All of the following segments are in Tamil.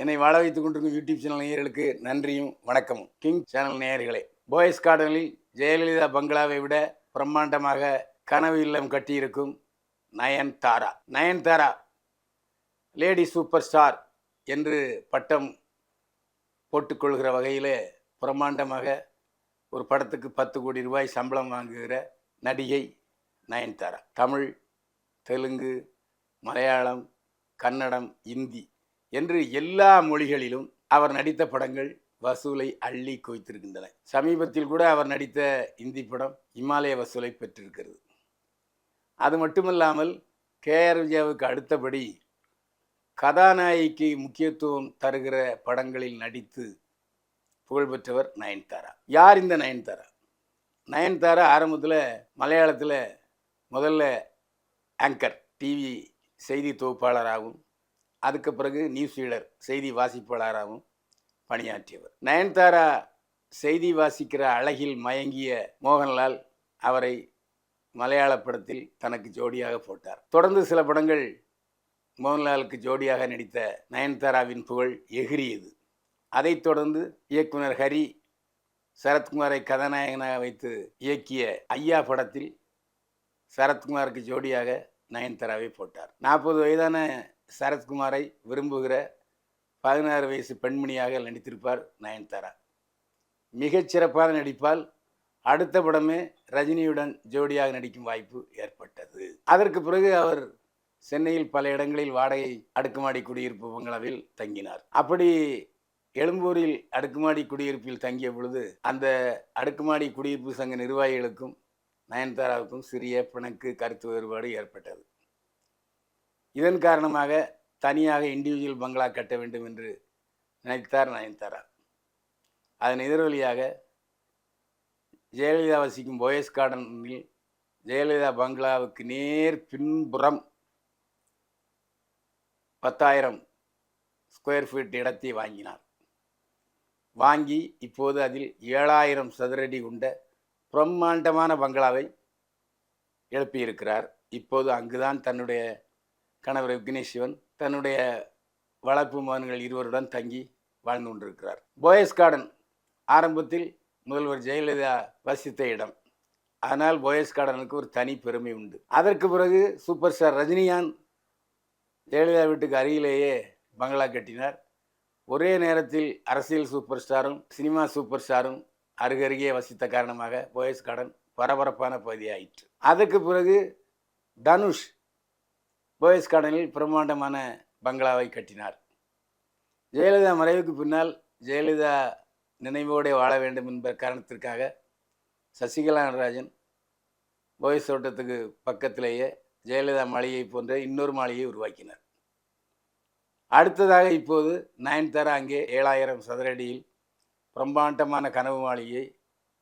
என்னை வாழ வைத்துக் கொண்டிருக்கும் யூடியூப் சேனல் நேயர்களுக்கு நன்றியும் வணக்கமும். கிங் சேனல் நேயர்களே, போயஸ் கார்டனில் ஜெயலலிதா பங்களாவை விட பிரம்மாண்டமாக கனவு இல்லம் கட்டியிருக்கும் Nayanthara. Nayanthara lady super star என்று பட்டம் போட்டுக்கொள்கிற வகையில் பிரம்மாண்டமாக ஒரு படத்துக்கு 10 கோடி ரூபாய் சம்பளம் வாங்குகிற நடிகை நயன்தாரா. தமிழ், தெலுங்கு, மலையாளம், கன்னடம், இந்தி என்று எல்லா மொழிகளிலும் அவர் நடித்த படங்கள் வசூலை அள்ளி குவித்திருக்கின்றன. சமீபத்தில் கூட அவர் நடித்த இந்தி படம் இமாலய வசூலை பெற்றிருக்கிறது. அது மட்டுமல்லாமல் கேஆர் விஜயாவுக்கு அடுத்தபடி கதாநாயகிக்கு முக்கியத்துவம் தருகிற படங்களில் நடித்து புகழ்பெற்றவர் நயன்தாரா. யார் இந்த நயன்தாரா? நயன்தாரா ஆரம்பத்தில் மலையாளத்தில் முதல்ல ஆங்கர், டிவி செய்தி தொகுப்பாளராகவும், அதுக்கு பிறகு நியூஸ் ரீடர், செய்தி வாசிப்பாளராகவும் பணியாற்றியவர். நயன்தாரா செய்தி வாசிக்கிற அழகில் மயங்கிய மோகன்லால் அவரை மலையாள படத்தில் தனக்கு ஜோடியாக போட்டார். தொடர்ந்து சில படங்கள் மோகன்லாலுக்கு ஜோடியாக நடித்த நயன்தாராவின் புகழ் எகிரியது. அதைத் தொடர்ந்து இயக்குனர் ஹரி சரத்குமாரை கதாநாயகனாக வைத்து இயக்கிய ஐயா படத்தில் சரத்குமாருக்கு ஜோடியாக நயன்தாராவை போட்டார். 40 வயதான சரத்குமாரை விரும்புகிற 16 வயசு பெண்மணியாக நடித்திருப்பார் நயன்தாரா. மிகச்சிறப்பான நடிப்பால் அடுத்த படமே ரஜினியுடன் ஜோடியாக நடிக்கும் வாய்ப்பு ஏற்பட்டது. அதற்கு பிறகு அவர் சென்னையில் பல இடங்களில் வாடகை அடுக்குமாடி குடியிருப்பு பங்களாவில் தங்கினார். அப்படி எழும்பூரில் அடுக்குமாடி குடியிருப்பில் தங்கிய பொழுது அந்த அடுக்குமாடி குடியிருப்பு சங்க நிர்வாகிகளுக்கும் நயன்தாராவுக்கும் சிறிய பிணக்கு, கருத்து வேறுபாடு ஏற்பட்டது. இதன் காரணமாக தனியாக இண்டிவிஜுவல் பங்களா கட்ட வேண்டும் என்று நினைத்தார் நயன்தாரா. அதன் எதிரொலியாக ஜெயலலிதா வசிக்கும் போயஸ் கார்டனில் ஜெயலலிதா பங்களாவுக்கு நேர் பின்புறம் 10,000 ஸ்கொயர் ஃபீட் இடத்தை வாங்கினார். வாங்கி இப்போது அதில் 7,000 சதுரடி கொண்ட பிரம்மாண்டமான பங்களாவை எழுப்பியிருக்கிறார். இப்போது அங்குதான் தன்னுடைய கணவர் விக்னேஷ் சிவன் தன்னுடைய வளர்ப்பு மகன்கள் 2 தங்கி வாழ்ந்து கொண்டிருக்கிறார். போயஸ் கார்டன் ஆரம்பத்தில் முதல்வர் ஜெயலலிதா வசித்த இடம். ஆனால் போயஸ் கார்டனுக்கு ஒரு தனி பெருமை உண்டு. அதற்கு பிறகு சூப்பர் ஸ்டார் ரஜினிகாந்த் ஜெயலலிதா வீட்டுக்கு அருகிலேயே பங்களா கட்டினார். ஒரே நேரத்தில் அரசியல் சூப்பர் ஸ்டாரும் சினிமா சூப்பர் ஸ்டாரும் அருகருகே வசித்த காரணமாக போயஸ் கார்டன் பரபரப்பான பகுதியாயிற்று. அதற்கு பிறகு தனுஷ் போயஸ் கார்டனில் பிரம்மாண்டமான பங்களாவை கட்டினார். ஜெயலலிதா மறைவுக்கு பின்னால் ஜெயலலிதா நினைவோடு வாழ வேண்டும் என்ப காரணத்திற்காக சசிகலா நடராஜன் போயஸ் தோட்டத்துக்கு பக்கத்திலேயே ஜெயலலிதா மாளிகை போன்ற இன்னொரு மாளிகையை உருவாக்கினார். அடுத்ததாக இப்போது நயன்தாரா அங்கே 7,000 சதுரடியில் பிரம்மாண்டமான கனவு மாளிகையை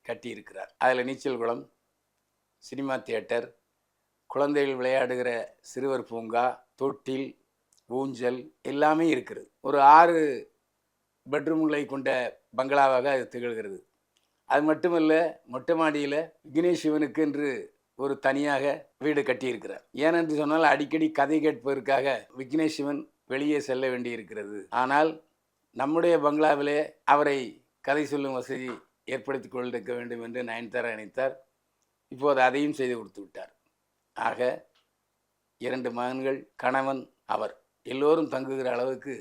கட்டியிருக்கிறார். அதில் நீச்சல் குளம், சினிமா தியேட்டர், குழந்தைகள் விளையாடுகிற சிறுவர் பூங்கா, தொட்டில், ஊஞ்சல் எல்லாமே இருக்கிறது. ஒரு 6 பெட்ரூம்களை கொண்ட பங்களாவாக அது திகழ்கிறது. அது மட்டுமல்ல, மொட்டை மாடியில் விக்னேஷ் சிவனுக்கு என்று ஒரு தனியாக வீடு கட்டியிருக்கிறார். ஏனென்று சொன்னால் அடிக்கடி கதை கேட்பதற்காக விக்னேஷ் சிவன் வெளியே செல்ல வேண்டி இருக்கிறது. ஆனால் நம்முடைய பங்களாவிலே அவரை கதை சொல்லும் வசதி ஏற்படுத்தி கொண்டிருக்க வேண்டும் என்று நயன்தாரா நினைத்தார். இப்போது அதையும் செய்து கொடுத்து விட்டார். ஆக 2 மகன்கள், கணவன், அவர் எல்லோரும் தங்குகிற அளவுக்கு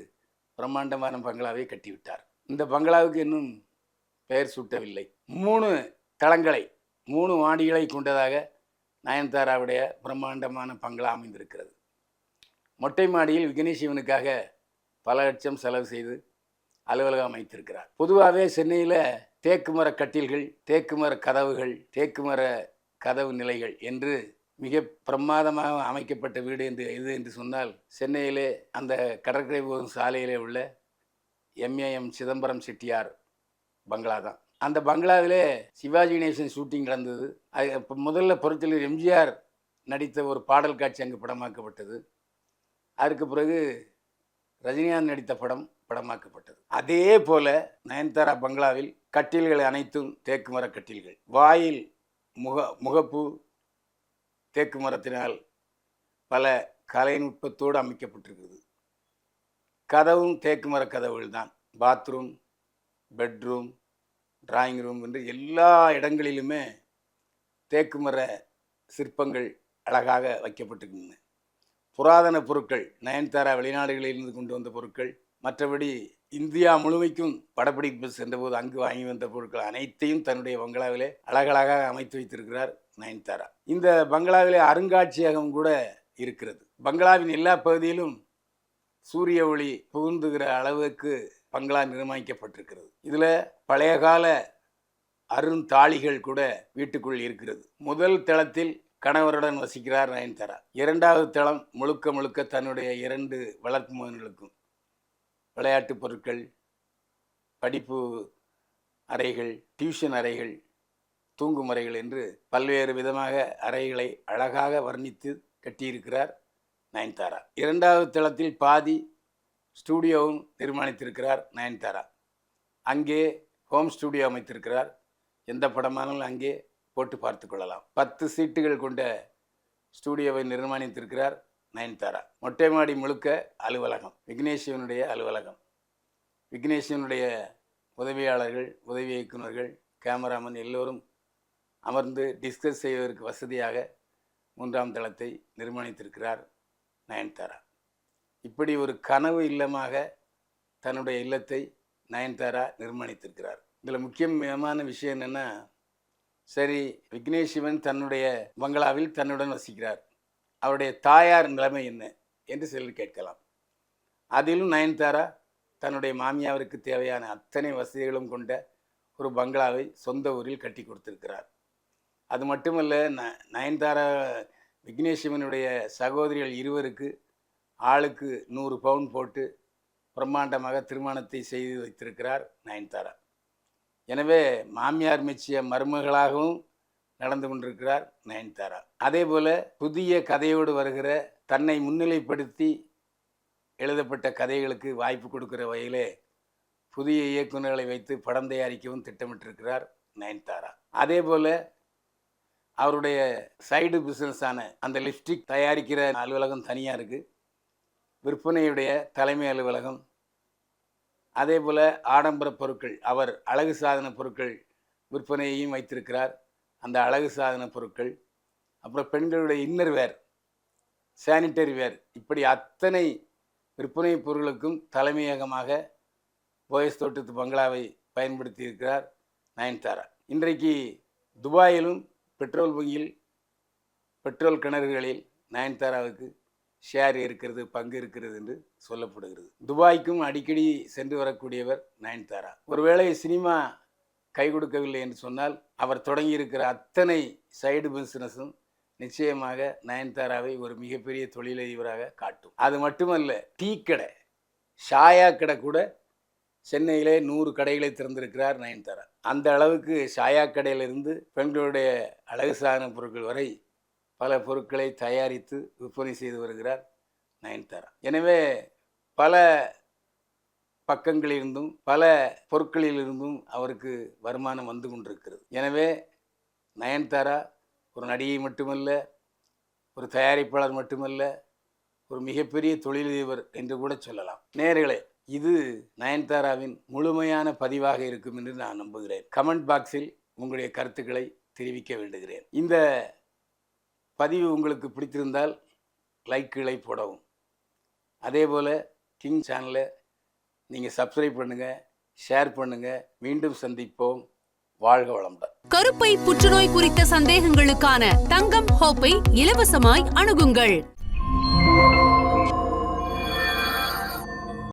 பிரம்மாண்டமான பங்களாவை கட்டிவிட்டார். இந்த பங்களாவுக்கு இன்னும் பெயர் சூட்டவில்லை. 3 தளங்களை 3 மாடிகளை கொண்டதாக நயன்தாராவுடைய பிரம்மாண்டமான பங்களா அமைந்திருக்கிறது. மொட்டை மாடியில் விக்னேஷ் சிவனுக்காக பல லட்சம் செலவு செய்து அலுவலகம் அமைத்திருக்கிறார். பொதுவாகவே சென்னையில் தேக்கு மர கட்டில்கள், தேக்கு மர கதவுகள், தேக்கு மர கதவு நிலைகள் என்று மிக பிரமாதமாக அமைக்கப்பட்ட வீடு என்று சொன்னால் சென்னையிலே அந்த கடற்கரை போகும் சாலையிலே உள்ள எம்ஏஎம் சிதம்பரம் செட்டியார் பங்களா தான். அந்த பங்களாவிலே சிவாஜி கணேசன் ஷூட்டிங் நடந்தது. அது முதல்ல புரட்சியாளர் எம்ஜிஆர் நடித்த ஒரு பாடல் காட்சி அங்கு படமாக்கப்பட்டது. அதற்கு பிறகு ரஜினிகாந்த் நடித்த படம் படமாக்கப்பட்டது. அதே போல நயன்தாரா பங்களாவில் கட்டில்கள் அனைத்தும் தேக்கு மர கட்டில்கள். வாயில் முகப்பு தேக்கு மரத்தினால் பல கலைநுட்பத்தோடு அமைக்கப்பட்டிருக்கிறது. கதவும் தேக்கு மர கதவுகள் தான். பாத்ரூம், பெட்ரூம், டிராயிங் ரூம் என்று எல்லா இடங்களிலுமே தேக்கு மர சிற்பங்கள் அழகாக வைக்கப்பட்டிருக்கின்றன. புராதன பொருட்கள், நயன்தாரா வெளிநாடுகளிலிருந்து கொண்டு வந்த பொருட்கள், மற்றபடி இந்தியா முழுமைக்கும் படப்பிடிப்பு சென்றபோது அங்கு வாங்கி வந்த பொருட்கள் அனைத்தையும் தன்னுடைய பங்களாவிலே அழகழகாக அமைத்து வைத்திருக்கிறார் நயன்தாரா. இந்த பங்களாவிலே அருங்காட்சியகம் கூட இருக்கிறது. பங்களாவின் எல்லா பகுதியிலும் சூரிய ஒளி புகுந்துகிற அளவுக்கு பங்களா நிர்மாணிக்கப்பட்டிருக்கிறது. இதில் பழைய கால அருந்தாளிகள் கூட வீட்டுக்குள் இருக்கிறது. முதல் தளத்தில் கணவருடன் வசிக்கிறார் நயன்தாரா. இரண்டாவது தளம் முழுக்க முழுக்க தன்னுடைய 2 வளர்ப்பு மகன்களுக்கும் விளையாட்டு பொருட்கள், படிப்பு அறைகள், டியூஷன் அறைகள், தூங்கும் அறைகள் என்று பல்வேறு விதமாக அறைகளை அழகாக வர்ணித்து கட்டியிருக்கிறார் நயன்தாரா. இரண்டாவது தளத்தில் பாதி ஸ்டூடியோவும் நிர்மாணித்திருக்கிறார் நயன்தாரா. அங்கே ஹோம் ஸ்டூடியோ அமைத்திருக்கிறார். எந்த படமானாலும் அங்கே போட்டு பார்த்து கொள்ளலாம். 10 சீட்டுகள் கொண்ட ஸ்டூடியோவை நிர்மாணித்திருக்கிறார் நயன்தாரா. மொட்டை மாடி முழுக்க அலுவலகம், விக்னேஷிவனுடைய அலுவலகம். விக்னேஷிவனுடைய உதவியாளர்கள், உதவி இயக்குநர்கள், கேமராமேன் எல்லோரும் அமர்ந்து டிஸ்கஸ் செய்வதற்கு வசதியாக 3ஆம் தளத்தை நிர்மாணித்திருக்கிறார் நயன்தாரா. இப்படி ஒரு கனவு இல்லமாக தன்னுடைய இல்லத்தை நயன்தாரா நிர்மாணித்திருக்கிறார். இதில் முக்கியமான விஷயம் என்னென்னா, சரி, விக்னேஷிவன் தன்னுடைய பங்களாவில் தன்னுடன் வசிக்கிறார், அவருடைய தாயார் நிலைமை என்ன என்று சிலர் கேட்கலாம். அதிலும் நயன்தாரா தன்னுடைய மாமியாருக்கு தேவையான அத்தனை வசதிகளும் கொண்ட ஒரு பங்களாவை சொந்த ஊரில் கட்டி கொடுத்திருக்கிறார். அது மட்டுமல்ல, நயன்தாரா விக்னேஷிவனுடைய சகோதரிகள் 2 ஆளுக்கு 100 பவுன் போட்டு பிரம்மாண்டமாக திருமணத்தை செய்து வைத்திருக்கிறார் நயன்தாரா. எனவே மாமியார் மெச்சிய மருமகளாகவும் நடந்து கொண்டிருக்கிறார் நயன்தாரா. அதே போல புதிய கதையோடு வருகிற, தன்னை முன்னிலைப்படுத்தி எழுதப்பட்ட கதைகளுக்கு வாய்ப்பு கொடுக்கிற வகையிலே புதிய இயக்குநர்களை வைத்து படம் தயாரிக்கவும் திட்டமிட்டிருக்கிறார் நயன்தாரா. அதே போல அவருடைய சைடு பிஸ்னஸான அந்த லிப்ஸ்டிக் தயாரிக்கிற அலுவலகம் தனியாக இருக்குது. விற்பனையுடைய தலைமை அலுவலகம், அதே போல் ஆடம்பர பொருட்கள், அவர் அழகு சாதன பொருட்கள் விற்பனையையும் வைத்திருக்கிறார். அந்த அழகு சாதன பொருட்கள், அப்புறம் பெண்களுடைய இன்னர் வேர், சானிட்டரி வேர், இப்படி அத்தனை விற்பனை பொருட்களுக்கும் தலைமையகமாக போயஸ் தோட்டத்து பங்களாவை பயன்படுத்தி இருக்கிறார் நயன்தாரா. இன்றைக்கு துபாயிலும் பெட்ரோல் பங்கில், பெட்ரோல் கிணறுகளில் நயன்தாராவுக்கு ஷேர் இருக்கிறது, பங்கு இருக்கிறது என்று சொல்லப்படுகிறது. துபாய்க்கும் அடிக்கடி சென்று வரக்கூடியவர் நயன்தாரா. ஒருவேளை சினிமா கை கொடுக்கவில்லை என்று சொன்னால், அவர் தொடங்கியிருக்கிற அத்தனை சைடு பிஸ்னஸும் நிச்சயமாக நயன்தாராவை ஒரு மிகப்பெரிய தொழிலதிபராக காட்டும். அது மட்டுமல்ல, டீ கடை, ஷாயா கடை கூட சென்னையிலே 100 கடைகளை திறந்திருக்கிறார் நயன்தாரா. அந்த அளவுக்கு ஷாயா கடையிலிருந்து பெண்களுடைய அழகு சாதன பொருட்கள் வரை பல பொருட்களை தயாரித்து விற்பனை செய்து வருகிறார் நயன்தாரா. எனவே பல பக்கங்களிலிருந்தும் பல பொருட்களிலிருந்தும் அவருக்கு வருமானம் வந்து கொண்டிருக்கிறது. எனவே நயன்தாரா ஒரு நடிகை மட்டுமல்ல, ஒரு தயாரிப்பாளர் மட்டுமல்ல, ஒரு மிகப்பெரிய தொழிலதிபர் என்று கூட சொல்லலாம். நேயர்களே, இது நயன்தாராவின் முழுமையான பதிவாக இருக்கும் என்று நான் நம்புகிறேன். கமெண்ட் பாக்ஸில் உங்களுடைய கருத்துக்களை தெரிவிக்க வேண்டுகிறேன். இந்த பதிவு உங்களுக்கு பிடித்திருந்தால் லைக்குகளை போடவும், அதே போல் கிங் சேனலை நீங்கள் சப்ஸ்கிரைப் பண்ணுங்கள், ஷேர் பண்ணுங்கள். மீண்டும் சந்திப்போம். வாழ்க வளமுடன். கருப்பை புற்றுநோய் குறித்த சந்தேகங்களுக்கான தங்கம் ஹோப்பை இலவசமாய் அணுகுங்கள்.